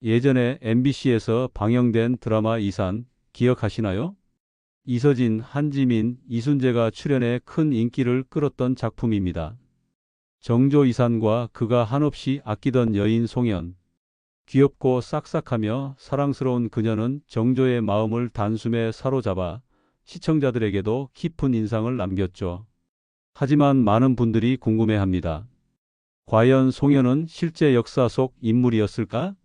예전에 MBC에서 방영된 드라마 이산 기억하시나요? 이서진, 한지민, 이순재가 출연해 큰 인기를 끌었던 작품입니다. 정조 이산과 그가 한없이 아끼던 여인 송연. 귀엽고 싹싹하며 사랑스러운 그녀는 정조의 마음을 단숨에 사로잡아 시청자들에게도 깊은 인상을 남겼죠. 하지만 많은 분들이 궁금해합니다. 과연 송연은 실제 역사 속 인물이었을까?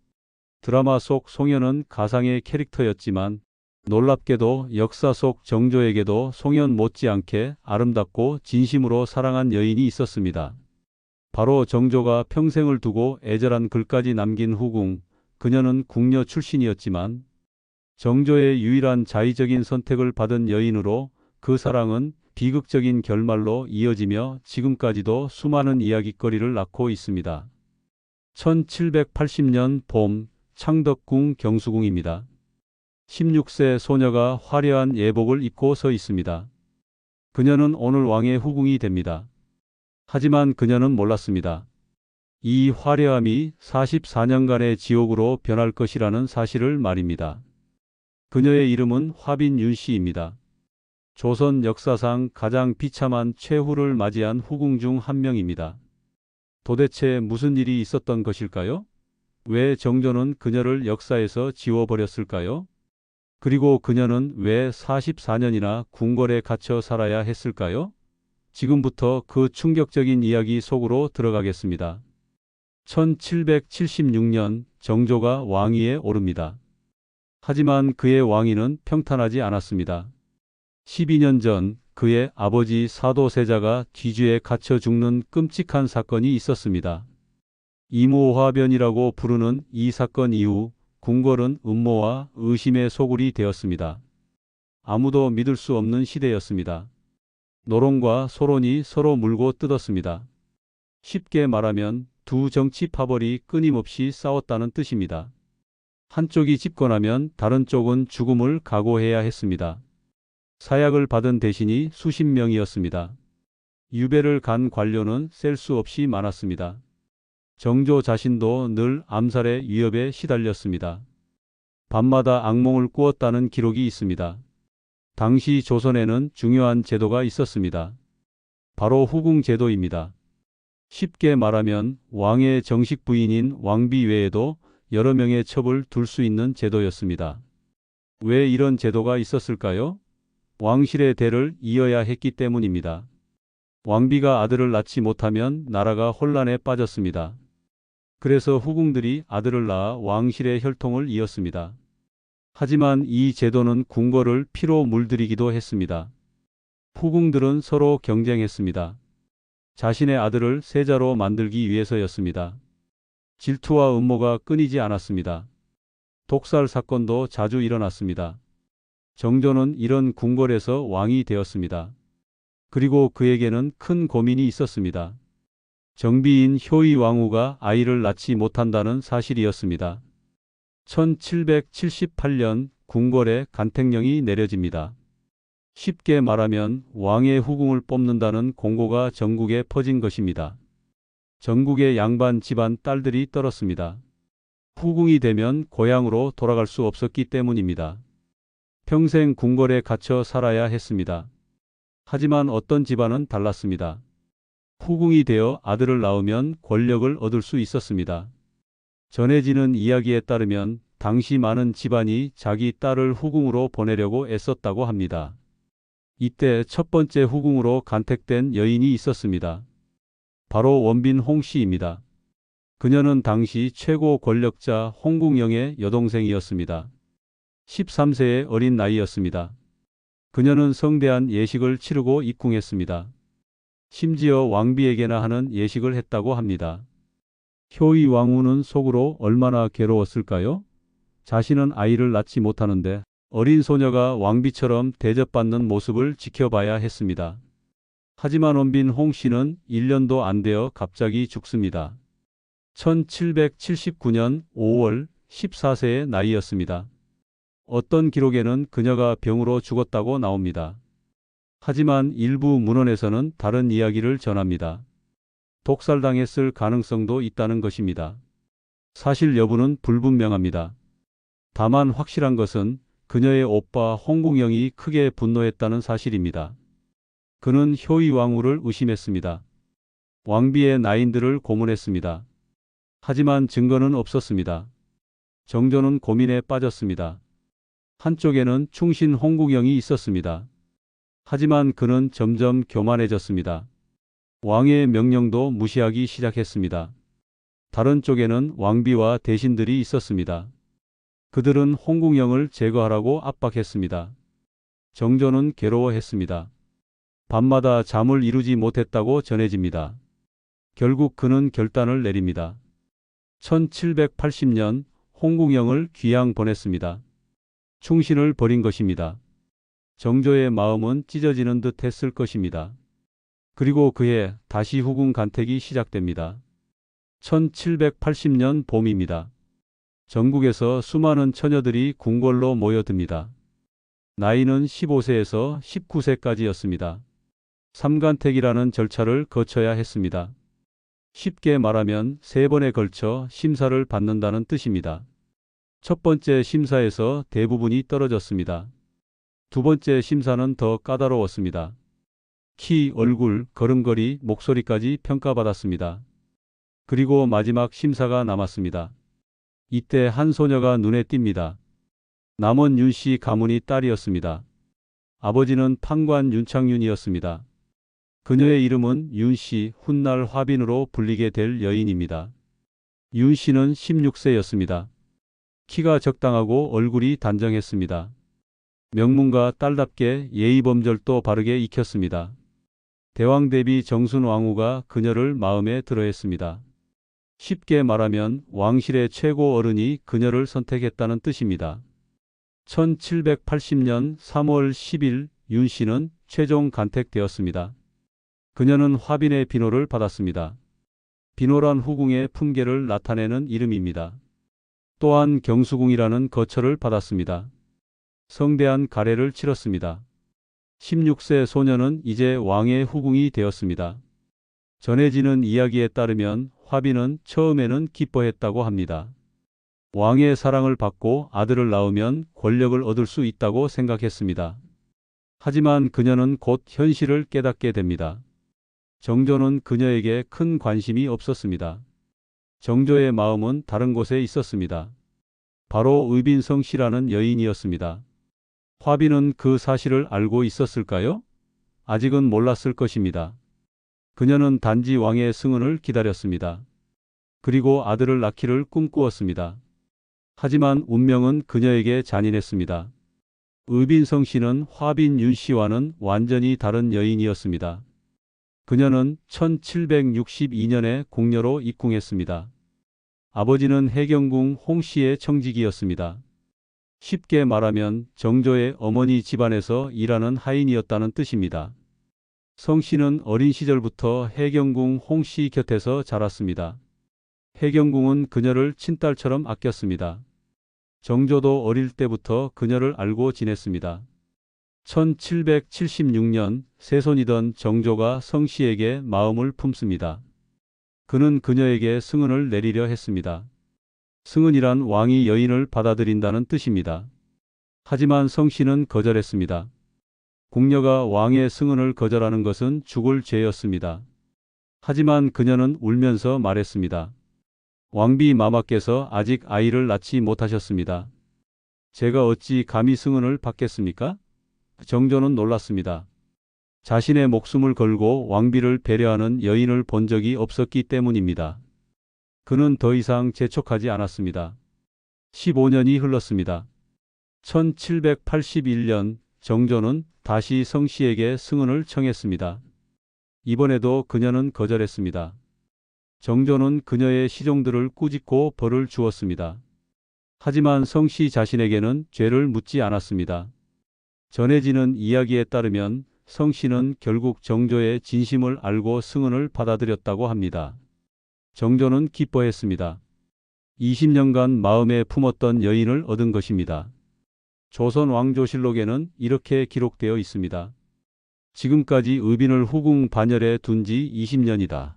드라마 속 송연은 가상의 캐릭터였지만 놀랍게도 역사 속 정조에게도 송연 못지않게 아름답고 진심으로 사랑한 여인이 있었습니다. 바로 정조가 평생을 두고 애절한 글까지 남긴 후궁. 그녀는 궁녀 출신이었지만 정조의 유일한 자의적인 선택을 받은 여인으로 그 사랑은 비극적인 결말로 이어지며 지금까지도 수많은 이야깃거리를 낳고 있습니다. 1780년 봄 창덕궁 경수궁입니다. 16세 소녀가 화려한 예복을 입고 서 있습니다. 그녀는 오늘 왕의 후궁이 됩니다. 하지만 그녀는 몰랐습니다. 이 화려함이 44년간의 지옥으로 변할 것이라는 사실을 말입니다. 그녀의 이름은 화빈윤 씨입니다. 조선 역사상 가장 비참한 최후를 맞이한 후궁 중 한 명입니다. 도대체 무슨 일이 있었던 것일까요? 왜 정조는 그녀를 역사에서 지워버렸을까요? 그리고 그녀는 왜 44년이나 궁궐에 갇혀 살아야 했을까요? 지금부터 그 충격적인 이야기 속으로 들어가겠습니다. 1776년 정조가 왕위에 오릅니다. 하지만 그의 왕위는 평탄하지 않았습니다. 12년 전 그의 아버지 사도세자가 뒤주에 갇혀 죽는 끔찍한 사건이 있었습니다. 이모화변이라고 부르는 이 사건 이후 궁궐은 음모와 의심의 소굴이 되었습니다. 아무도 믿을 수 없는 시대였습니다. 노론과 소론이 서로 물고 뜯었습니다. 쉽게 말하면 두 정치 파벌이 끊임없이 싸웠다는 뜻입니다. 한쪽이 집권하면 다른 쪽은 죽음을 각오해야 했습니다. 사약을 받은 대신이 수십 명이었습니다. 유배를 간 관료는 셀 수 없이 많았습니다. 정조 자신도 늘 암살의 위협에 시달렸습니다. 밤마다 악몽을 꾸었다는 기록이 있습니다. 당시 조선에는 중요한 제도가 있었습니다. 바로 후궁 제도입니다. 쉽게 말하면 왕의 정식 부인인 왕비 외에도 여러 명의 첩을 둘 수 있는 제도였습니다. 왜 이런 제도가 있었을까요? 왕실의 대를 이어야 했기 때문입니다. 왕비가 아들을 낳지 못하면 나라가 혼란에 빠졌습니다. 그래서 후궁들이 아들을 낳아 왕실의 혈통을 이었습니다. 하지만 이 제도는 궁궐을 피로 물들이기도 했습니다. 후궁들은 서로 경쟁했습니다. 자신의 아들을 세자로 만들기 위해서였습니다. 질투와 음모가 끊이지 않았습니다. 독살 사건도 자주 일어났습니다. 정조는 이런 궁궐에서 왕이 되었습니다. 그리고 그에게는 큰 고민이 있었습니다. 정비인 효의 왕후가 아이를 낳지 못한다는 사실이었습니다. 1778년 궁궐에 간택령이 내려집니다. 쉽게 말하면 왕의 후궁을 뽑는다는 공고가 전국에 퍼진 것입니다. 전국의 양반 집안 딸들이 떨었습니다. 후궁이 되면 고향으로 돌아갈 수 없었기 때문입니다. 평생 궁궐에 갇혀 살아야 했습니다. 하지만 어떤 집안은 달랐습니다. 후궁이 되어 아들을 낳으면 권력을 얻을 수 있었습니다. 전해지는 이야기에 따르면 당시 많은 집안이 자기 딸을 후궁으로 보내려고 애썼다고 합니다. 이때 첫 번째 후궁으로 간택된 여인이 있었습니다. 바로 원빈홍 씨입니다. 그녀는 당시 최고 권력자 홍국영의 여동생이었습니다. 13세의 어린 나이였습니다. 그녀는 성대한 예식을 치르고 입궁했습니다. 심지어 왕비에게나 하는 예식을 했다고 합니다. 효의 왕후는 속으로 얼마나 괴로웠을까요? 자신은 아이를 낳지 못하는데 어린 소녀가 왕비처럼 대접받는 모습을 지켜봐야 했습니다. 하지만 원빈홍 씨는 1년도 안 되어 갑자기 죽습니다. 1779년 5월 14세의 나이였습니다. 어떤 기록에는 그녀가 병으로 죽었다고 나옵니다. 하지만 일부 문헌에서는 다른 이야기를 전합니다. 독살당했을 가능성도 있다는 것입니다. 사실 여부는 불분명합니다. 다만 확실한 것은 그녀의 오빠 홍궁영이 크게 분노했다는 사실입니다. 그는 효의 왕후를 의심했습니다. 왕비의 나인들을 고문했습니다. 하지만 증거는 없었습니다. 정조는 고민에 빠졌습니다. 한쪽에는 충신 홍궁영이 있었습니다. 하지만 그는 점점 교만해졌습니다. 왕의 명령도 무시하기 시작했습니다. 다른 쪽에는 왕비와 대신들이 있었습니다. 그들은 홍궁영을 제거하라고 압박했습니다. 정조는 괴로워했습니다. 밤마다 잠을 이루지 못했다고 전해집니다. 결국 그는 결단을 내립니다. 1780년 홍궁영을 귀양 보냈습니다. 충신을 버린 것입니다. 정조의 마음은 찢어지는 듯 했을 것입니다. 그리고 그해 다시 후궁 간택이 시작됩니다. 1780년 봄입니다. 전국에서 수많은 처녀들이 궁궐로 모여듭니다. 나이는 15세에서 19세까지였습니다. 삼간택이라는 절차를 거쳐야 했습니다. 쉽게 말하면 3번에 걸쳐 심사를 받는다는 뜻입니다. 첫 번째 심사에서 대부분이 떨어졌습니다. 두 번째 심사는 더 까다로웠습니다. 키, 얼굴, 걸음걸이, 목소리까지 평가받았습니다. 그리고 마지막 심사가 남았습니다. 이때 한 소녀가 눈에 띕니다. 남원 윤씨 가문의 딸이었습니다. 아버지는 판관 윤창윤이었습니다. 그녀의 이름은 윤씨, 훗날 화빈으로 불리게 될 여인입니다. 윤씨는 16세였습니다. 키가 적당하고 얼굴이 단정했습니다. 명문가 딸답게 예의범절도 바르게 익혔습니다. 대왕 대비 정순 왕후가 그녀를 마음에 들어했습니다. 쉽게 말하면 왕실의 최고 어른이 그녀를 선택했다는 뜻입니다. 1780년 3월 10일 윤씨는 최종 간택되었습니다. 그녀는 화빈의 비노를 받았습니다. 비노란 후궁의 품계를 나타내는 이름입니다. 또한 경수궁이라는 거처를 받았습니다. 성대한 가례를 치렀습니다. 16세 소녀는 이제 왕의 후궁이 되었습니다. 전해지는 이야기에 따르면 화빈은 처음에는 기뻐했다고 합니다. 왕의 사랑을 받고 아들을 낳으면 권력을 얻을 수 있다고 생각했습니다. 하지만 그녀는 곧 현실을 깨닫게 됩니다. 정조는 그녀에게 큰 관심이 없었습니다. 정조의 마음은 다른 곳에 있었습니다. 바로 의빈성 씨라는 여인이었습니다. 화빈은 그 사실을 알고 있었을까요? 아직은 몰랐을 것입니다. 그녀는 단지 왕의 승언을 기다렸습니다. 그리고 아들을 낳기를 꿈꾸었습니다. 하지만 운명은 그녀에게 잔인했습니다. 의빈성 씨는 화빈 윤 씨와는 완전히 다른 여인이었습니다. 그녀는 1762년에 궁녀로 입궁했습니다. 아버지는 해경궁 홍 씨의 청직이었습니다. 쉽게 말하면 정조의 어머니 집안에서 일하는 하인이었다는 뜻입니다. 성 씨는 어린 시절부터 해경궁 홍 씨 곁에서 자랐습니다. 해경궁은 그녀를 친딸처럼 아꼈습니다. 정조도 어릴 때부터 그녀를 알고 지냈습니다. 1776년 세손이던 정조가 성 씨에게 마음을 품습니다. 그는 그녀에게 승언을 내리려 했습니다. 승언이란 왕이 여인을 받아들인다는 뜻입니다. 하지만 성 씨는 거절했습니다. 궁녀가 왕의 승언을 거절하는 것은 죽을 죄였습니다. 하지만 그녀는 울면서 말했습니다. 왕비 마마께서 아직 아이를 낳지 못하셨습니다. 제가 어찌 감히 승언을 받겠습니까? 정조는 놀랐습니다. 자신의 목숨을 걸고 왕비를 배려하는 여인을 본 적이 없었기 때문입니다. 그는 더 이상 재촉하지 않았습니다. 15년이 흘렀습니다. 1781년 정조는 다시 성 씨에게 승언을 청했습니다. 이번에도 그녀는 거절했습니다. 정조는 그녀의 시종들을 꾸짖고 벌을 주었습니다. 하지만 성 씨 자신에게는 죄를 묻지 않았습니다. 전해지는 이야기에 따르면 성 씨는 결국 정조의 진심을 알고 승언을 받아들였다고 합니다. 정조는 기뻐했습니다. 20년간 마음에 품었던 여인을 얻은 것입니다. 조선 왕조실록에는 이렇게 기록되어 있습니다. 지금까지 의빈을 후궁 반열에 둔 지 20년이다.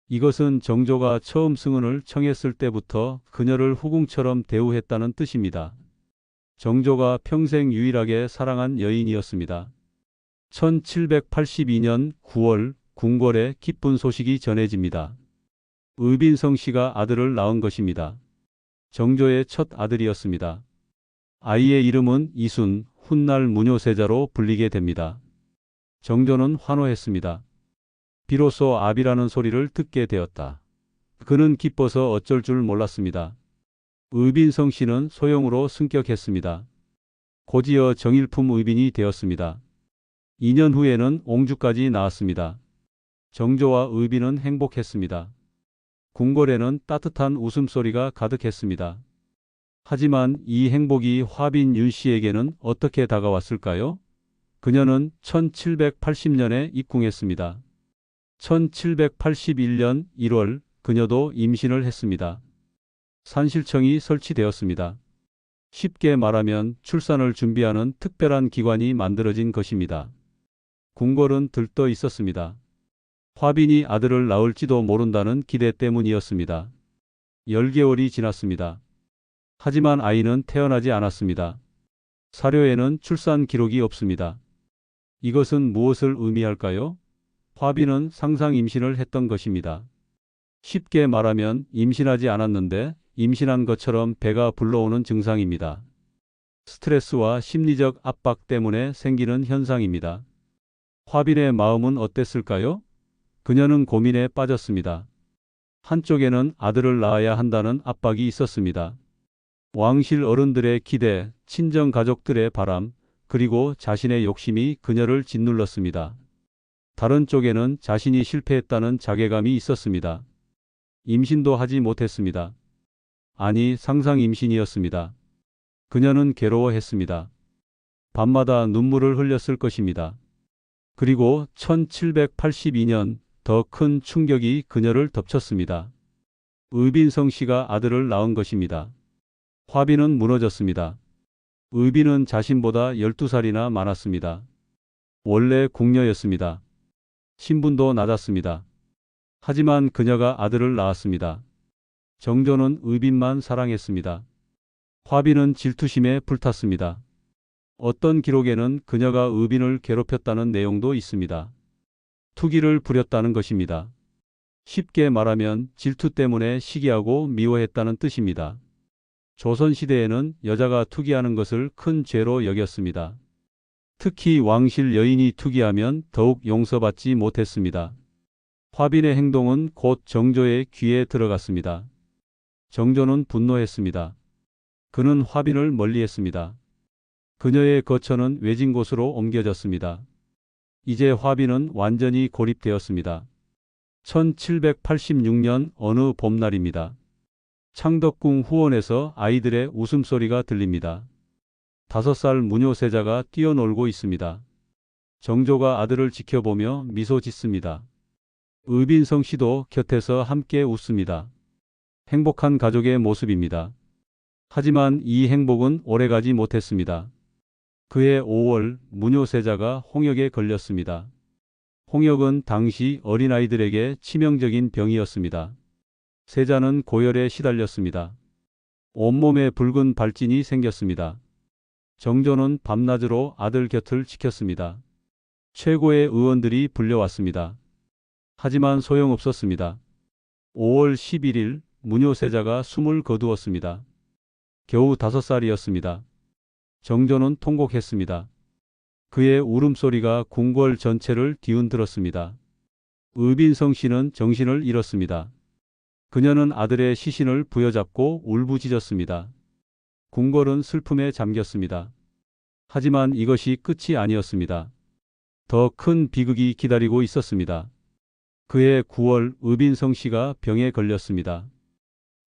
이것은 정조가 처음 승은을 청했을 때부터 그녀를 후궁처럼 대우했다는 뜻입니다. 정조가 평생 유일하게 사랑한 여인이었습니다. 1782년 9월 궁궐에 기쁜 소식이 전해집니다. 의빈성 씨가 아들을 낳은 것입니다. 정조의 첫 아들이었습니다. 아이의 이름은 이순, 훗날 무뇨세자로 불리게 됩니다. 정조는 환호했습니다. 비로소 아비라는 소리를 듣게 되었다. 그는 기뻐서 어쩔 줄 몰랐습니다. 의빈성 씨는 소영으로 승격했습니다. 곧이어 정일품 의빈이 되었습니다. 2년 후에는 옹주까지 나왔습니다. 정조와 의빈은 행복했습니다. 궁궐에는 따뜻한 웃음소리가 가득했습니다. 하지만 이 행복이 화빈 윤 씨에게는 어떻게 다가왔을까요? 그녀는 1780년에 입궁했습니다. 1781년 1월 그녀도 임신을 했습니다. 산실청이 설치되었습니다. 쉽게 말하면 출산을 준비하는 특별한 기관이 만들어진 것입니다. 궁궐은 들떠 있었습니다. 화빈이 아들을 낳을지도 모른다는 기대 때문이었습니다. 10개월이 지났습니다. 하지만 아이는 태어나지 않았습니다. 사료에는 출산 기록이 없습니다. 이것은 무엇을 의미할까요? 화빈은 상상 임신을 했던 것입니다. 쉽게 말하면 임신하지 않았는데 임신한 것처럼 배가 불러오는 증상입니다. 스트레스와 심리적 압박 때문에 생기는 현상입니다. 화빈의 마음은 어땠을까요? 그녀는 고민에 빠졌습니다. 한쪽에는 아들을 낳아야 한다는 압박이 있었습니다. 왕실 어른들의 기대, 친정 가족들의 바람, 그리고 자신의 욕심이 그녀를 짓눌렀습니다. 다른 쪽에는 자신이 실패했다는 자괴감이 있었습니다. 임신도 하지 못했습니다. 아니, 상상 임신이었습니다. 그녀는 괴로워했습니다. 밤마다 눈물을 흘렸을 것입니다. 그리고 1782년 더 큰 충격이 그녀를 덮쳤습니다. 의빈성 씨가 아들을 낳은 것입니다. 화빈은 무너졌습니다. 의빈은 자신보다 12살이나 많았습니다. 원래 궁녀였습니다. 신분도 낮았습니다. 하지만 그녀가 아들을 낳았습니다. 정조는 의빈만 사랑했습니다. 화빈은 질투심에 불탔습니다. 어떤 기록에는 그녀가 의빈을 괴롭혔다는 내용도 있습니다. 투기를 부렸다는 것입니다. 쉽게 말하면 질투 때문에 시기하고 미워했다는 뜻입니다. 조선시대에는 여자가 투기하는 것을 큰 죄로 여겼습니다. 특히 왕실 여인이 투기하면 더욱 용서받지 못했습니다. 화빈의 행동은 곧 정조의 귀에 들어갔습니다. 정조는 분노했습니다. 그는 화빈을 멀리했습니다. 그녀의 거처는 외진 곳으로 옮겨졌습니다. 이제 화빈은 완전히 고립되었습니다. 1786년 어느 봄날입니다. 창덕궁 후원에서 아이들의 웃음소리가 들립니다. 5살 무뇨세자가 뛰어놀고 있습니다. 정조가 아들을 지켜보며 미소 짓습니다. 의빈성 씨도 곁에서 함께 웃습니다. 행복한 가족의 모습입니다. 하지만 이 행복은 오래가지 못했습니다. 그해 5월 무뇨세자가 홍역에 걸렸습니다. 홍역은 당시 어린아이들에게 치명적인 병이었습니다. 세자는 고열에 시달렸습니다. 온몸에 붉은 발진이 생겼습니다. 정조는 밤낮으로 아들 곁을 지켰습니다. 최고의 의원들이 불려왔습니다. 하지만 소용없었습니다. 5월 11일 무뇨세자가 숨을 거두었습니다. 겨우 5살이었습니다. 정조는 통곡했습니다. 그의 울음소리가 궁궐 전체를 뒤흔들었습니다. 의빈성 씨는 정신을 잃었습니다. 그녀는 아들의 시신을 부여잡고 울부짖었습니다. 궁궐은 슬픔에 잠겼습니다. 하지만 이것이 끝이 아니었습니다. 더 큰 비극이 기다리고 있었습니다. 그해 9월 의빈성 씨가 병에 걸렸습니다.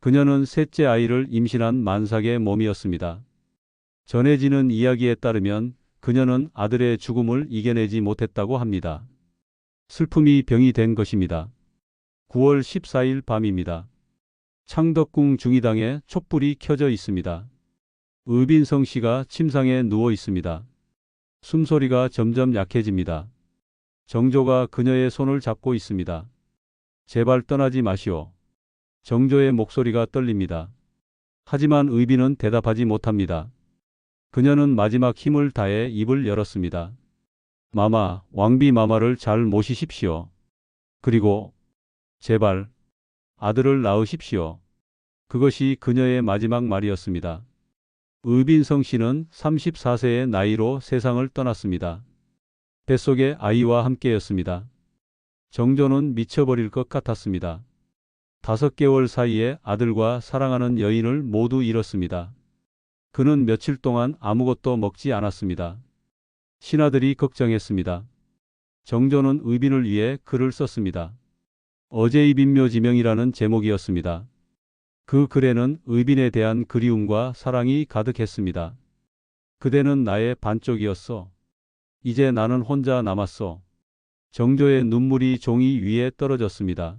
그녀는 셋째 아이를 임신한 만삭의 몸이었습니다. 전해지는 이야기에 따르면 그녀는 아들의 죽음을 이겨내지 못했다고 합니다. 슬픔이 병이 된 것입니다. 9월 14일 밤입니다. 창덕궁 중의당에 촛불이 켜져 있습니다. 의빈성 씨가 침상에 누워 있습니다. 숨소리가 점점 약해집니다. 정조가 그녀의 손을 잡고 있습니다. 제발 떠나지 마시오. 정조의 목소리가 떨립니다. 하지만 의빈은 대답하지 못합니다. 그녀는 마지막 힘을 다해 입을 열었습니다. 마마, 왕비 마마를 잘 모시십시오. 그리고 제발 아들을 낳으십시오. 그것이 그녀의 마지막 말이었습니다. 의빈성 씨는 34세의 나이로 세상을 떠났습니다. 뱃속의 아이와 함께였습니다. 정조는 미쳐버릴 것 같았습니다. 5개월 사이에 아들과 사랑하는 여인을 모두 잃었습니다. 그는 며칠 동안 아무것도 먹지 않았습니다. 신하들이 걱정했습니다. 정조는 의빈을 위해 글을 썼습니다. 어제의 빈묘지명이라는 제목이었습니다. 그 글에는 의빈에 대한 그리움과 사랑이 가득했습니다. 그대는 나의 반쪽이었어. 이제 나는 혼자 남았어. 정조의 눈물이 종이 위에 떨어졌습니다.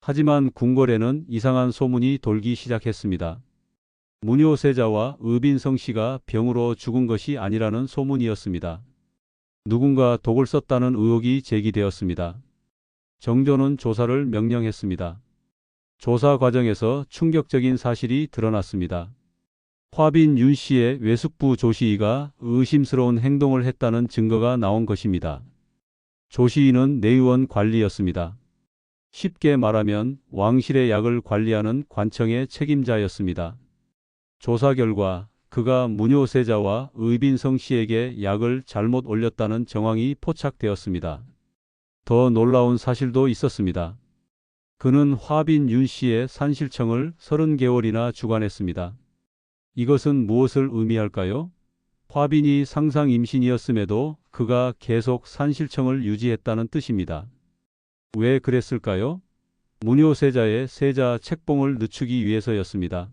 하지만 궁궐에는 이상한 소문이 돌기 시작했습니다. 문효세자와 의빈성 씨가 병으로 죽은 것이 아니라는 소문이었습니다. 누군가 독을 썼다는 의혹이 제기되었습니다. 정조는 조사를 명령했습니다. 조사 과정에서 충격적인 사실이 드러났습니다. 화빈 윤 씨의 외숙부 조시희가 의심스러운 행동을 했다는 증거가 나온 것입니다. 조시희는 내의원 관리였습니다. 쉽게 말하면 왕실의 약을 관리하는 관청의 책임자였습니다. 조사 결과 그가 문효세자와 의빈성 씨에게 약을 잘못 올렸다는 정황이 포착되었습니다. 더 놀라운 사실도 있었습니다. 그는 화빈 윤 씨의 산실청을 30개월이나 주관했습니다. 이것은 무엇을 의미할까요? 화빈이 상상 임신이었음에도 그가 계속 산실청을 유지했다는 뜻입니다. 왜 그랬을까요? 문효세자의 세자 책봉을 늦추기 위해서였습니다.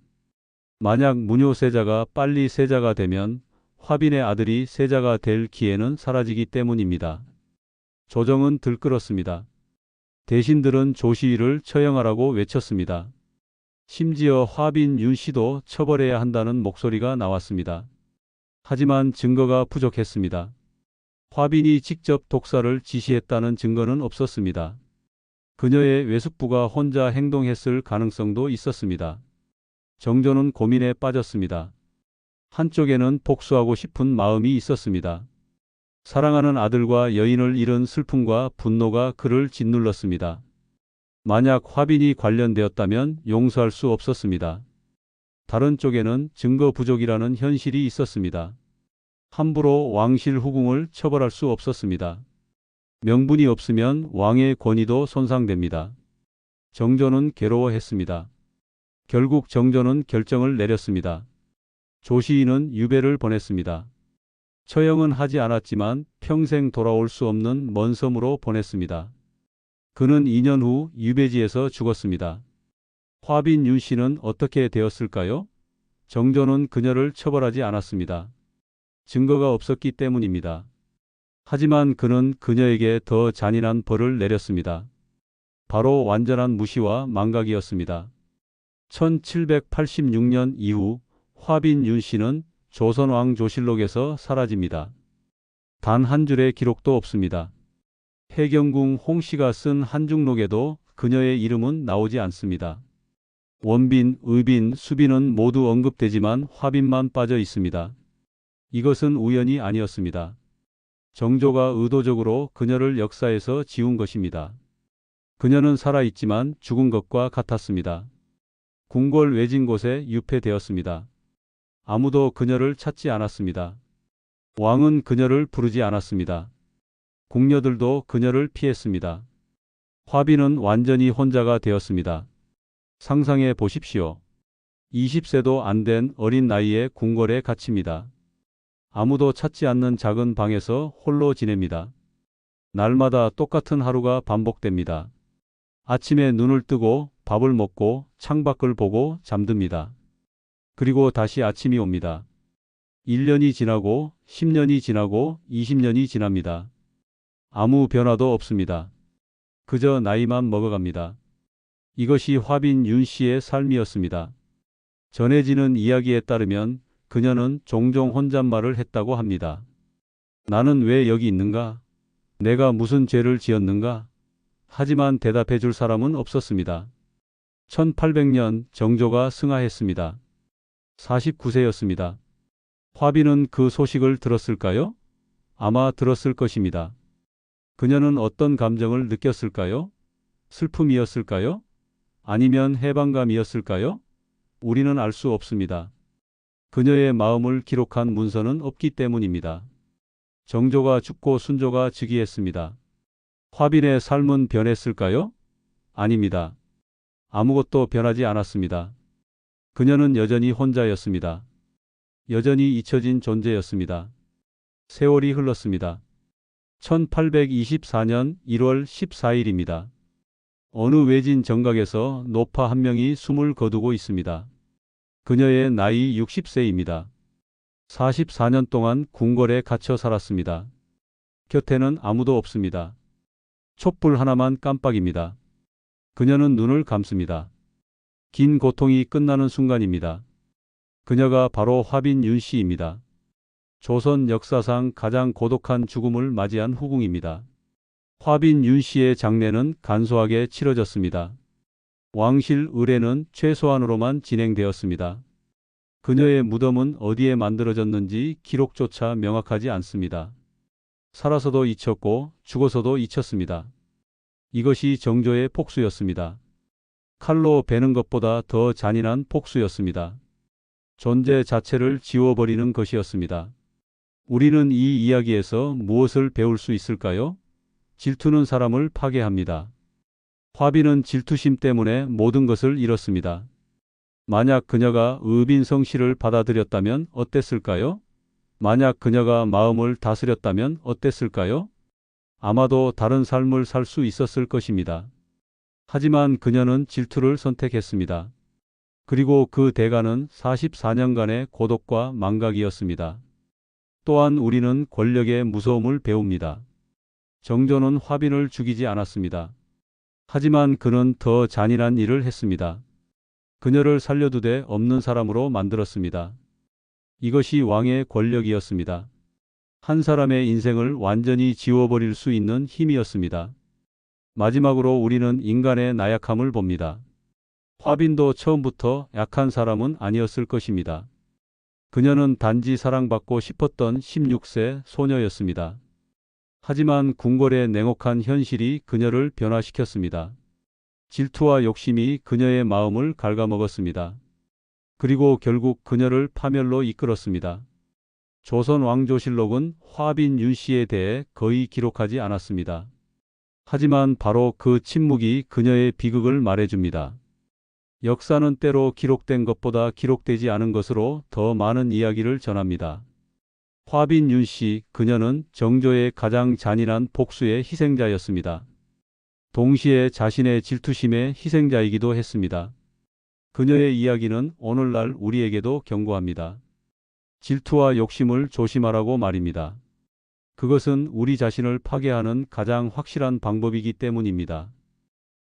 만약 문효세자가 빨리 세자가 되면 화빈의 아들이 세자가 될 기회는 사라지기 때문입니다. 조정은 들끓었습니다. 대신들은 조시희를 처형하라고 외쳤습니다. 심지어 화빈 윤 씨도 처벌해야 한다는 목소리가 나왔습니다. 하지만 증거가 부족했습니다. 화빈이 직접 독사를 지시했다는 증거는 없었습니다. 그녀의 외숙부가 혼자 행동했을 가능성도 있었습니다. 정조는 고민에 빠졌습니다. 한쪽에는 복수하고 싶은 마음이 있었습니다. 사랑하는 아들과 여인을 잃은 슬픔과 분노가 그를 짓눌렀습니다. 만약 화빈이 관련되었다면 용서할 수 없었습니다. 다른 쪽에는 증거 부족이라는 현실이 있었습니다. 함부로 왕실 후궁을 처벌할 수 없었습니다. 명분이 없으면 왕의 권위도 손상됩니다. 정조는 괴로워했습니다. 결국 정조는 결정을 내렸습니다. 조시희는 유배를 보냈습니다. 처형은 하지 않았지만 평생 돌아올 수 없는 먼 섬으로 보냈습니다. 그는 2년 후 유배지에서 죽었습니다. 화빈 윤 씨는 어떻게 되었을까요? 정조는 그녀를 처벌하지 않았습니다. 증거가 없었기 때문입니다. 하지만 그는 그녀에게 더 잔인한 벌을 내렸습니다. 바로 완전한 무시와 망각이었습니다. 1786년 이후 화빈 윤 씨는 조선왕조실록에서 사라집니다. 단 한 줄의 기록도 없습니다. 해경궁 홍 씨가 쓴 한중록에도 그녀의 이름은 나오지 않습니다. 원빈, 의빈, 수빈은 모두 언급되지만 화빈만 빠져 있습니다. 이것은 우연이 아니었습니다. 정조가 의도적으로 그녀를 역사에서 지운 것입니다. 그녀는 살아있지만 죽은 것과 같았습니다. 궁궐 외진 곳에 유폐되었습니다. 아무도 그녀를 찾지 않았습니다. 왕은 그녀를 부르지 않았습니다. 궁녀들도 그녀를 피했습니다. 화빈은 완전히 혼자가 되었습니다. 상상해 보십시오. 20세도 안 된 어린 나이에 궁궐에 갇힙니다. 아무도 찾지 않는 작은 방에서 홀로 지냅니다. 날마다 똑같은 하루가 반복됩니다. 아침에 눈을 뜨고 밥을 먹고 창밖을 보고 잠듭니다. 그리고 다시 아침이 옵니다. 1년이 지나고 10년이 지나고 20년이 지납니다. 아무 변화도 없습니다. 그저 나이만 먹어갑니다. 이것이 화빈 윤 씨의 삶이었습니다. 전해지는 이야기에 따르면 그녀는 종종 혼잣말을 했다고 합니다. 나는 왜 여기 있는가? 내가 무슨 죄를 지었는가? 하지만 대답해 줄 사람은 없었습니다. 1800년 정조가 승하했습니다. 49세였습니다. 화비는 그 소식을 들었을까요? 아마 들었을 것입니다. 그녀는 어떤 감정을 느꼈을까요? 슬픔이었을까요? 아니면 해방감이었을까요? 우리는 알 수 없습니다. 그녀의 마음을 기록한 문서는 없기 때문입니다. 정조가 죽고 순조가 즉위했습니다. 화빈의 삶은 변했을까요? 아닙니다. 아무것도 변하지 않았습니다. 그녀는 여전히 혼자였습니다. 여전히 잊혀진 존재였습니다. 세월이 흘렀습니다. 1824년 1월 14일입니다. 어느 외진 정각에서 노파 한 명이 숨을 거두고 있습니다. 그녀의 나이 60세입니다. 44년 동안 궁궐에 갇혀 살았습니다. 곁에는 아무도 없습니다. 촛불 하나만 깜빡입니다. 그녀는 눈을 감습니다. 긴 고통이 끝나는 순간입니다. 그녀가 바로 화빈 윤씨입니다. 조선 역사상 가장 고독한 죽음을 맞이한 후궁입니다. 화빈 윤씨의 장례는 간소하게 치러졌습니다. 왕실 의례는 최소한으로만 진행되었습니다. 그녀의 무덤은 어디에 만들어졌는지 기록조차 명확하지 않습니다. 살아서도 잊혔고 죽어서도 잊혔습니다. 이것이 정조의 폭수였습니다. 칼로 베는 것보다 더 잔인한 폭수였습니다. 존재 자체를 지워버리는 것이었습니다. 우리는 이 이야기에서 무엇을 배울 수 있을까요? 질투는 사람을 파괴합니다. 화빈은 질투심 때문에 모든 것을 잃었습니다. 만약 그녀가 의빈성 씨를 받아들였다면 어땠을까요? 만약 그녀가 마음을 다스렸다면 어땠을까요? 아마도 다른 삶을 살 수 있었을 것입니다. 하지만 그녀는 질투를 선택했습니다. 그리고 그 대가는 44년간의 고독과 망각이었습니다. 또한 우리는 권력의 무서움을 배웁니다. 정조는 화빈을 죽이지 않았습니다. 하지만 그는 더 잔인한 일을 했습니다. 그녀를 살려두되 없는 사람으로 만들었습니다. 이것이 왕의 권력이었습니다. 한 사람의 인생을 완전히 지워버릴 수 있는 힘이었습니다. 마지막으로 우리는 인간의 나약함을 봅니다. 화빈도 처음부터 약한 사람은 아니었을 것입니다. 그녀는 단지 사랑받고 싶었던 16세 소녀였습니다. 하지만 궁궐의 냉혹한 현실이 그녀를 변화시켰습니다. 질투와 욕심이 그녀의 마음을 갉아먹었습니다. 그리고 결국 그녀를 파멸로 이끌었습니다. 조선 왕조실록은 화빈 윤씨에 대해 거의 기록하지 않았습니다. 하지만 바로 그 침묵이 그녀의 비극을 말해줍니다. 역사는 때로 기록된 것보다 기록되지 않은 것으로 더 많은 이야기를 전합니다. 화빈 윤씨, 그녀는 정조의 가장 잔인한 복수의 희생자였습니다. 동시에 자신의 질투심의 희생자이기도 했습니다. 그녀의 이야기는 오늘날 우리에게도 경고합니다. 질투와 욕심을 조심하라고 말입니다. 그것은 우리 자신을 파괴하는 가장 확실한 방법이기 때문입니다.